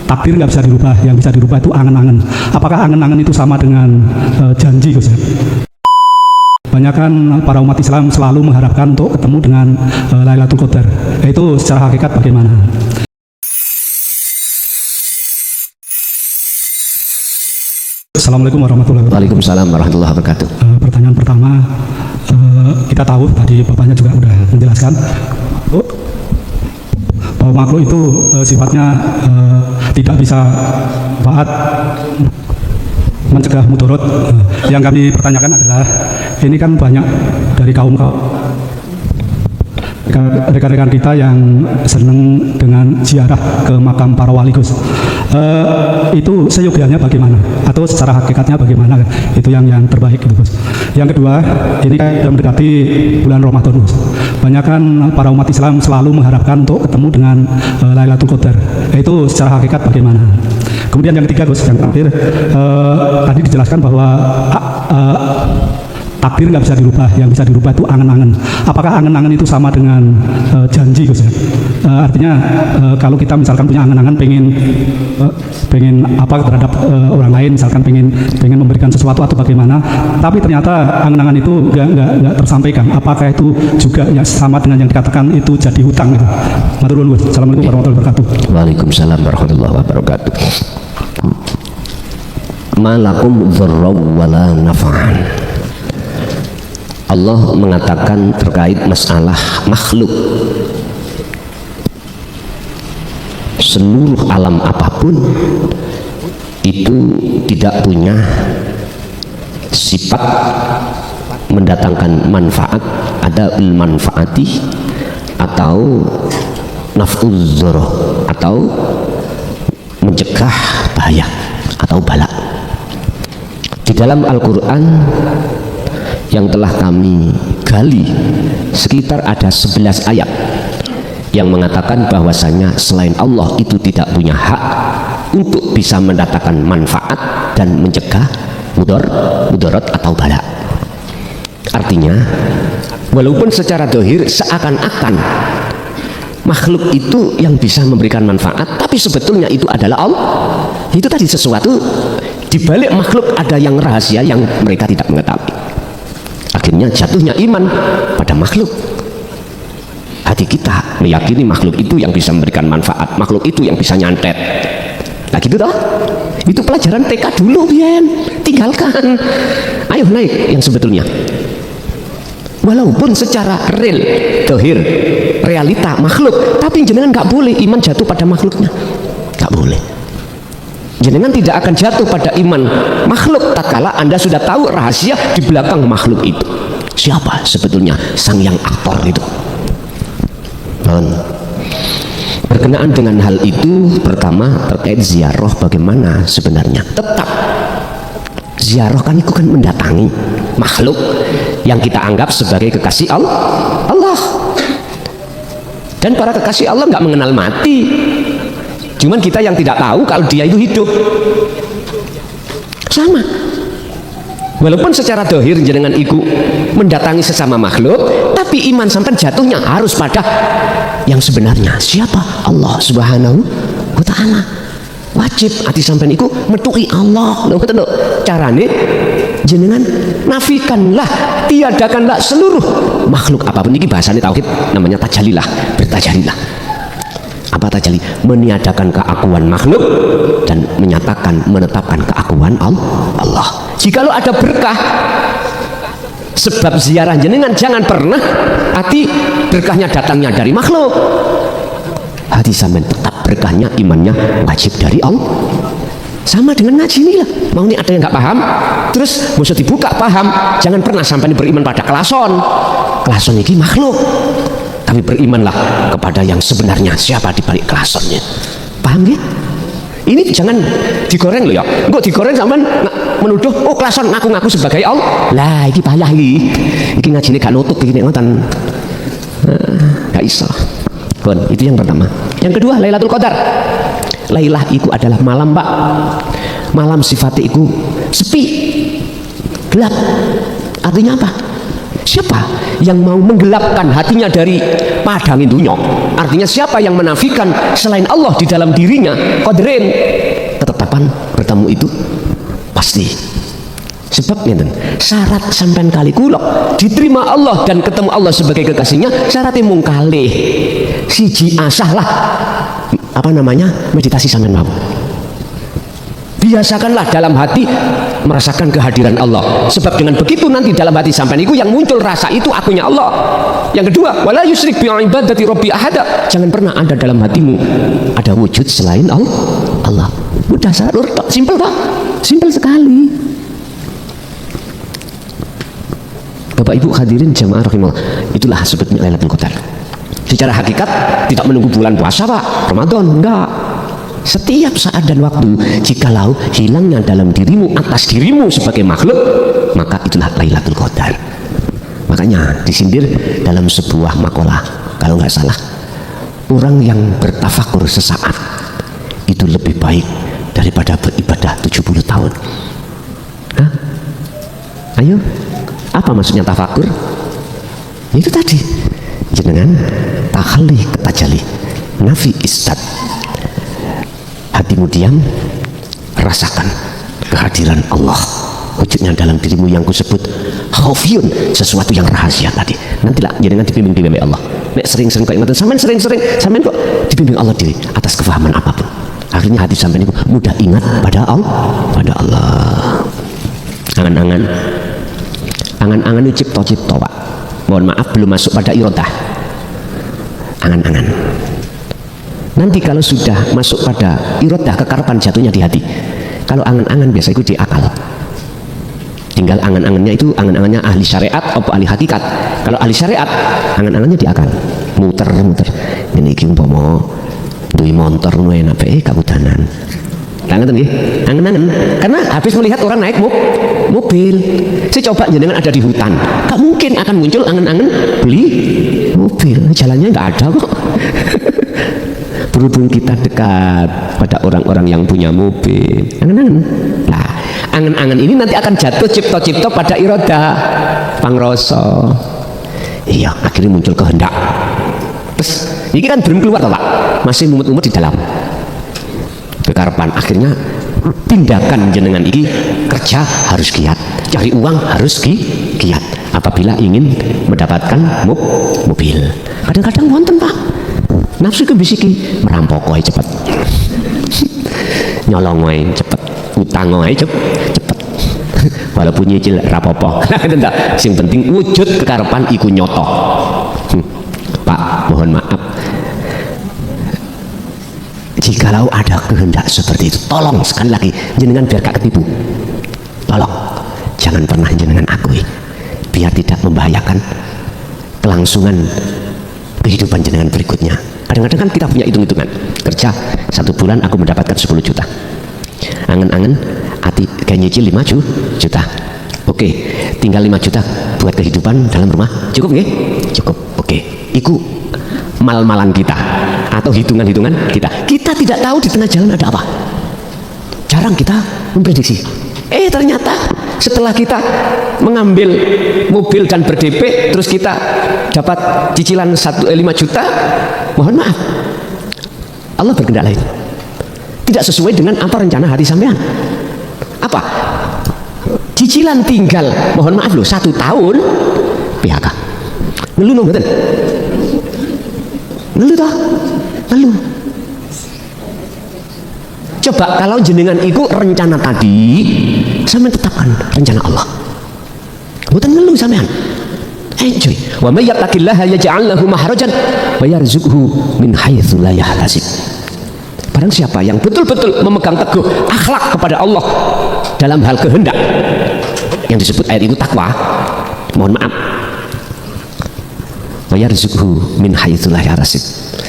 takdir nggak bisa dirubah, yang bisa dirubah itu angan-angan. Apakah angan-angan itu sama dengan janji, Gus? Banyak kan para umat Islam selalu mengharapkan untuk ketemu dengan Lailatul Qadar. Itu secara hakikat bagaimana? Assalamualaikum warahmatullahi wabarakatuh. Waalaikumsalam warahmatullahi wabarakatuh. Pertanyaan pertama, kita tahu tadi bapaknya juga sudah menjelaskan bahwa makhluk itu sifatnya tidak bisa manfaat, mencegah mudarat. Yang kami pertanyakan adalah ini kan banyak dari kaum rekan-rekan kita yang senang dengan ziarah ke makam para wali, Gus. Itu seyogianya bagaimana? Atau secara hakikatnya bagaimana? Itu yang terbaik, gitu, Gus. Yang kedua, ini sudah mendekati bulan Ramadan, Gus. Banyak kan para umat Islam selalu mengharapkan untuk ketemu dengan Lailatul Qadar. Itu secara hakikat bagaimana? Kemudian yang ketiga, Gus, yang terakhir, tadi dijelaskan bahwa takdir nggak bisa dirubah, yang bisa dirubah itu angan-angan. Apakah angan-angan itu sama dengan janji, Gus? Artinya kalau kita misalkan punya angan-angan pengen apa terhadap orang lain, misalkan pengen memberikan sesuatu atau bagaimana, tapi ternyata angan-angan itu nggak tersampaikan. Apakah itu juga ya sama dengan yang dikatakan itu jadi hutang, gitu? Matur nuwun, Gus. Assalamualaikum warahmatullahi wabarakatuh. Waalaikumsalam warahmatullahi wabarakatuh. Malakum dzarraw wala naf'an. Allah mengatakan terkait masalah makhluk, seluruh alam apapun itu tidak punya sifat mendatangkan manfaat, ada manfaati atau naf'uz dzarrah, atau mencegah bahaya atau bala. Di dalam Al-Quran yang telah kami gali sekitar ada 11 ayat yang mengatakan bahwasanya selain Allah itu tidak punya hak untuk bisa mendatangkan manfaat dan mencegah mudarat atau bala. Artinya walaupun secara dohir seakan-akan makhluk itu yang bisa memberikan manfaat, tapi sebetulnya itu adalah Allah. Itu tadi sesuatu di balik makhluk ada yang rahasia yang mereka tidak mengetahui. Akhirnya jatuhnya iman pada makhluk. Hati kita meyakini makhluk itu yang bisa memberikan manfaat, makhluk itu yang bisa nyantet. Nah gitu toh. Itu pelajaran TK dulu, Bian. Tinggalkan. Ayo naik yang sebetulnya. Walaupun secara real, dohir, realita makhluk, tapi jenengan nggak boleh iman jatuh pada makhluknya. Nggak boleh. Jenengan tidak akan jatuh pada iman makhluk tatkala Anda sudah tahu rahasia di belakang makhluk itu. Siapa sebetulnya sang yang aktor itu? Berkenaan dengan hal itu, pertama terkait ziarah, bagaimana sebenarnya? Tetap ziarah kan itu kan mendatangi makhluk yang kita anggap sebagai kekasih Allah. Dan para kekasih Allah nggak mengenal mati. Cuman kita yang tidak tahu kalau dia itu hidup. Sama. Walaupun secara dohir jenengan iku mendatangi sesama makhluk, tapi iman sampai jatuhnya harus pada yang sebenarnya. Siapa? Allah Subhanahu wa Ta'ala. Wajib hati sampai iku metuki Allah. Lho ngoten lho. Carane jenengan nafikanlah, tiadakanlah seluruh makhluk apapun. Ini bahasanya tauhid, namanya tajalilah, bertajalilah. Apa tajali? Meniadakan keakuan makhluk dan menetapkan keakuan Allah. Jikalau ada berkah sebab ziarah jenengan, jangan pernah hati berkahnya datangnya dari makhluk. Hati sampean tetap berkahnya, imannya wajib dari Allah. Sama dengan ngaji ini lah. Mau nih ada yang nggak paham, terus bisa dibuka paham. Jangan pernah sampai beriman pada kelason. Kelason ini makhluk. Tapi berimanlah kepada yang sebenarnya, siapa di balik klasonnya. Paham ya? Ini jangan digoreng loh ya. Kok digoreng sampean menuduh oh klason ngaku-ngaku sebagai Allah. Lah iki payah iki. Iki ngajine gak nutup iki nek ngoten. Gak iso. Bon, itu yang pertama. Yang kedua, Lailatul Qadar. Lailah itu adalah malam, Pak. Malam sifatnya itu sepi, gelap. Artinya apa? Siapa yang mau menggelapkan hatinya dari padang dunya? Artinya siapa yang menafikan selain Allah di dalam dirinya? Qadrin, ketetapan bertemu itu pasti. Sebab ngeten, syarat sampean kali kula diterima Allah dan ketemu Allah sebagai kekasihnya, syaratnya mung kalih. Siji asah lah, apa namanya, meditasi sampean mau. Biasakanlah dalam hati merasakan kehadiran Allah. Sebab dengan begitu nanti dalam hati sampean itu yang muncul rasa itu akunya Allah. Yang kedua, wala yusyrik bi ibadati rabbi ahada. Jangan pernah ada dalam hatimu ada wujud selain Allah. Udah syarat, simpel Pak. Simpel sekali. Bapak Ibu hadirin jamaah rahimahullah, itulah sebetulnya Lailatul Qadar. Secara hakikat tidak menunggu bulan puasa Pak, Ramadan, enggak. Setiap saat dan waktu, jikalau hilangnya dalam dirimu atas dirimu sebagai makhluk, maka itulah Lailatul Qadar. Makanya disindir dalam sebuah makalah, kalau nggak salah, orang yang bertafakur sesaat itu lebih baik daripada beribadah 70 tahun. Hah? Ayo, apa maksudnya tafakur? Itu tadi, jenengan tahalli ketajali, nafi istad, hatimu diam, rasakan kehadiran Allah, wujudnya dalam dirimu yang kusebut khafiyun, sesuatu yang rahasia tadi. Nantilah jenengan dibimbing oleh Allah. Nek sering-sering kok ingat, sampean sering-sering, sampean kok dibimbing Allah diri atas kefahaman apapun. Akhirnya hati sampean itu mudah ingat pada Allah. Angan-angan, angan-angan itu cipta-cipta Pak. Mohon maaf belum masuk pada iradah. Angan-angan. Nanti kalau sudah masuk pada iradah, kekarapan jatuhnya di hati. Kalau angan-angan biasa itu di akal. Tinggal angan-angannya itu angan-angannya ahli syariat atau ahli hakikat. Kalau ahli syariat, angan-angannya di akal. Muter-muter. Ini iki umpama duwe montor nu enak bae kabudanan. Kangen nggih? Angen-angen. Karena habis melihat orang naik mobil. Saya coba jenengan ada di hutan. Gak mungkin akan muncul angen-angen beli mobil. Jalannya nggak ada kok. Berhubung kita dekat pada orang-orang yang punya mobil, angen-angen. Nah, angen-angen ini nanti akan jatuh cipta-cipta pada iroda pangroso. Iya, akhirnya muncul kehendak. Terus, ini kan belum keluar Pak, masih mumut-mumut di dalam. Kekarapan akhirnya tindakan jenengan ini kerja harus giat, cari uang harus giat. Apabila ingin mendapatkan mobil, kadang-kadang wonten Pak. Nafsu ke bisiki merampok wae cepet, nyolong wae cepet, utang wae cepet, walaupun nyicil rapopo. Sing penting wujud kekarepan iku nyoto. Pak, mohon maaf, jikalau ada kehendak seperti itu, tolong sekali lagi jenengan biar gak ketipu. Tolong jangan pernah jenengan akui, biar tidak membahayakan kelangsungan kehidupan jenengan berikutnya. Kadang-kadang kan kita punya hitung-hitungan, kerja 1 bulan aku mendapatkan 10 juta, angen-angen hati kayak nyicil 5 juta. Oke, tinggal 5 juta buat kehidupan dalam rumah, cukup nggih? Cukup. Oke, itu mal-malan kita atau hitungan-hitungan kita tidak tahu di tengah jalan ada apa. Jarang kita memprediksi. Ternyata setelah kita mengambil mobil dan ber-DP, terus kita dapat cicilan 5 juta, mohon maaf, Allah berkehendak lain, tidak sesuai dengan apa rencana hati sampean. Apa? Cicilan tinggal, mohon maaf loh, 1 tahun PHK. Ngeluh no mboten? Ngeluh toh? Ngeluh. Coba kalau jenengan itu rencana tadi, sampean tetapkan rencana Allah. Bukan ngeluh sampean. Enjoy. Wa may yattaqillaha yaj'al lahu mahrajan wa yarzuqhu min haitsu la yahtasib. Barang siapa yang betul-betul memegang teguh akhlak kepada Allah dalam hal kehendak, yang disebut ayat itu takwa, mohon maaf, wa yarzuqhu min haitsu la yahtasib.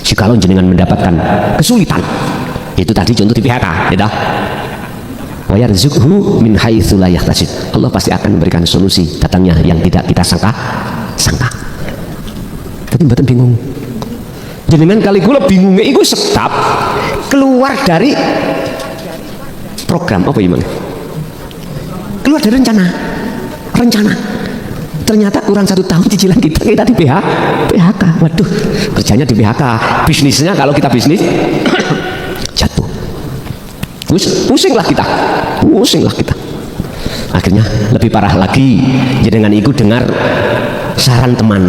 Jikalau jenengan mendapatkan kesulitan, itu tadi contoh di PHK, ya. Wa yarzuqhu min haitsu la yahtasib. Allah pasti akan memberikan solusi datangnya yang tidak kita sangka. Tapi mboten bingung. Jenengan kali kula bingungnya iku sebab keluar dari program apa gimana? Keluar dari rencana. ternyata kurang 1 tahun cicilan kita di PHK. Waduh, kerjanya di PHK, bisnisnya kalau kita bisnis jatuh. Pusinglah kita. Akhirnya lebih parah lagi, jenengan iku dengar saran teman,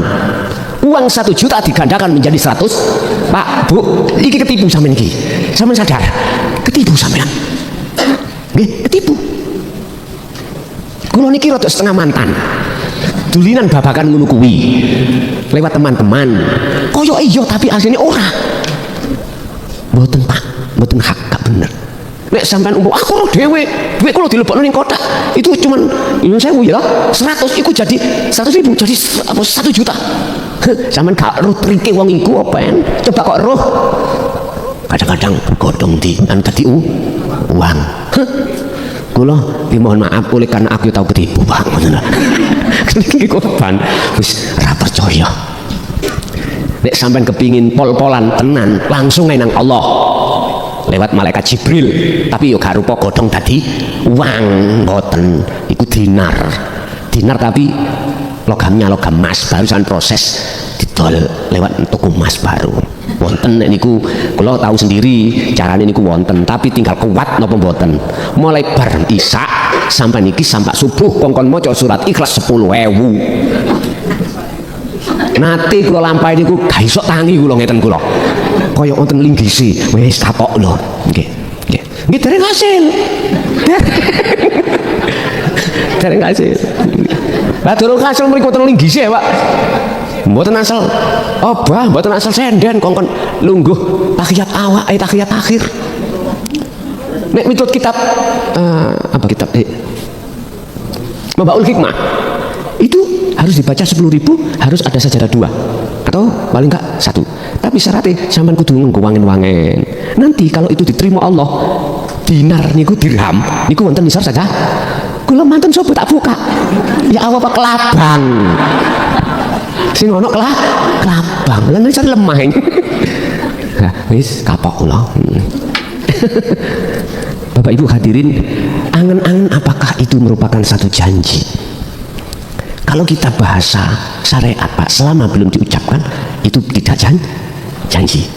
uang 1 juta digandakan menjadi 100. Pak, Bu, iki ketipu sampean iki. Sampean sadar? Ketipu sampean. Nggih, ketipu. Kula niki rada setengah mantan. Dulinan babakan ngono kuwi. Lewat teman-teman. Koyo iya tapi asline ora. Mboten Pak, mboten hak gak bener. Nek sampean umpama aku ora dhewe, duit kula dilebokno ning kotak. Itu cuman nyun sewu ya, 100 iku jadi 100.000 jadi 1 juta. Sampean gak roh trike wong iku apa en? Coba kok roh. Kadang-kadang godhong di anu dadi uang. Kula dimohon maaf oleh karena aku tahu ketipu Pak. Ngoten. Iki korban wis ora percaya. Nek sampean kepingin pol-polan tenan, langsung nang Allah. Lewat malaikat Jibril, tapi yo gak rupa godhong dadi uang, mboten. Iku dinar tapi logamnya logam emas, barusan proses didol lewat tuku emas baru. Wonten niku kula tahu sendiri carane niku wonten, tapi tinggal kuat napa mboten. Mulai bar isya sampai niki sampai subuh kongkon maca surat Ikhlas 10.000. Nate kula lampahi niku gak iso tangi kula ngeten kula. Kaya wonten linggisi, wis kapok lho. Nggih. Dereng hasil. Dereng hasil. Lah durung hasil mriku wonten linggisi ya, Pak. Mboten asal obah, mboten asal senden kongkon lungguh tahiyat awak, tahiyat akhir. Nek miturut kitab apa kitab Mabaul Hikmah itu harus dibaca 10.000, harus ada sajadah 2 atau paling enggak 1. Tapi syaratnya sampean kudu ngwangen-wangen. Nanti kalau itu diterima Allah, dinar niku dirham niku wonten nisar saja. Kula manten sapa tak buka. Ya Allah Pak kelabang. Sing ono kelabang. Lah nisar lemah. Nah, wis kapok kula. Bapak Ibu hadirin, angen-angen apakah itu merupakan satu janji? Kalau kita bahasa syariat Pak, selama belum diucapkan itu tidak janji.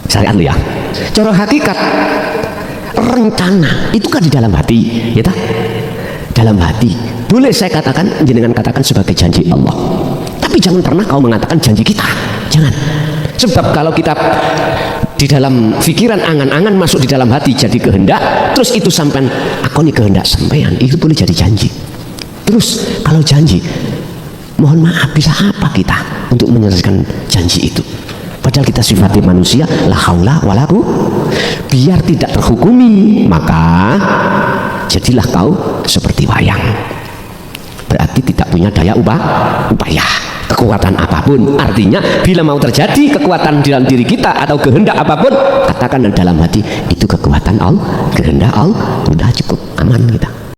Syariat lo ya. Cara hakikat rencana itu kan di dalam hati, ya tak? Dalam hati. Boleh saya katakan, jenengan katakan sebagai janji Allah. Tapi jangan pernah kau mengatakan janji kita. Jangan. Sebab kalau kita di dalam pikiran angan-angan masuk di dalam hati jadi kehendak, terus itu sampai akoni kehendak sampean, itu boleh jadi janji. Terus kalau janji, mohon maaf bisa apa kita untuk menyelesaikan janji itu? Padahal kita sifatnya manusia, la haula wala quwwata. Biar tidak terhukumi, maka jadilah kau seperti wayang. Berarti tidak punya daya upaya, kekuatan apapun. Artinya bila mau terjadi kekuatan dalam diri kita atau kehendak apapun, katakan dalam hati itu kekuatan Allah, kehendak Allah, udah cukup aman kita.